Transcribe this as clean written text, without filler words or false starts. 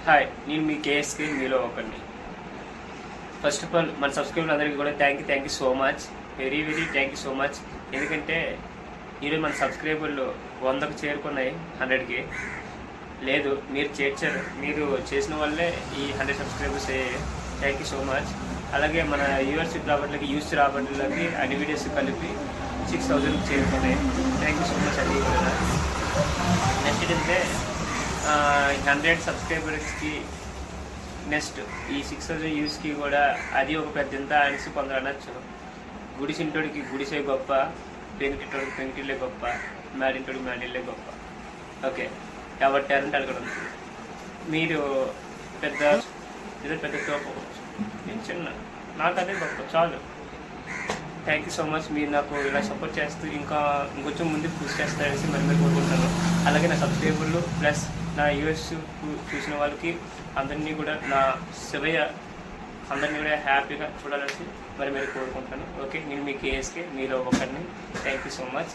Hi, నేను మీ కేఎస్కి మీలో ఒకరిని. ఫస్ట్ ఆఫ్ ఆల్ మన సబ్స్క్రైబర్ అందరికీ కూడా thank you so much, very thank you so much. ఎందుకంటే ఈరోజు మన సబ్స్క్రైబర్లు 100కు చేరుకున్నాయి, 100కి లేదు. మీరు మీరు చేసిన వల్లే ఈ 100 సబ్స్క్రైబర్స్ అయ్యాయి. Thank you so much. అలాగే మన యూస్ రాబర్ట్లకి అన్ని వీడియోస్ కలిపి 6000కి చేరుకున్నాయి. Thank you so much. అది కూడా నెక్స్ట్ ఏంటంటే 100 సబ్స్క్రైబర్స్కి నెక్స్ట్ ఈ 6000 యూస్కి కూడా అది ఒక పెద్ద ఇంత అనేసి కొందరు అనొచ్చు. గుడిసింటోడికి గుడిసే గొప్ప, పెంకిటోడికి పెంకిటిలే గొప్ప, మ్యాడింటోడికి మ్యాడిల్లే గొప్ప. ఓకే, ఎవరి టాలెంట్ అక్కడ ఉంది. మీరు పెద్ద తోపవచ్చు, నేను చిన్న, నాకు అదే గొప్ప చాలు. Thank you so much. మీరు నాకు ఇలా సపోర్ట్ చేస్తూ ఇంకొంచెం ముందుకు పుష్ చేస్తారనేసి మరి కోరుకుంటున్నాను. అలాగే నా సబ్స్క్రైబర్లు ప్లస్ నా యూఎస్ చూసిన వాళ్ళకి అందరినీ కూడా నా శివయ్య అందరినీ కూడా హ్యాపీగా చూడాలని మరి కోరుకుంటున్నాను. ఓకే, నేను మీ కేఎస్కే మీలో ఒకరిని. Thank you so much.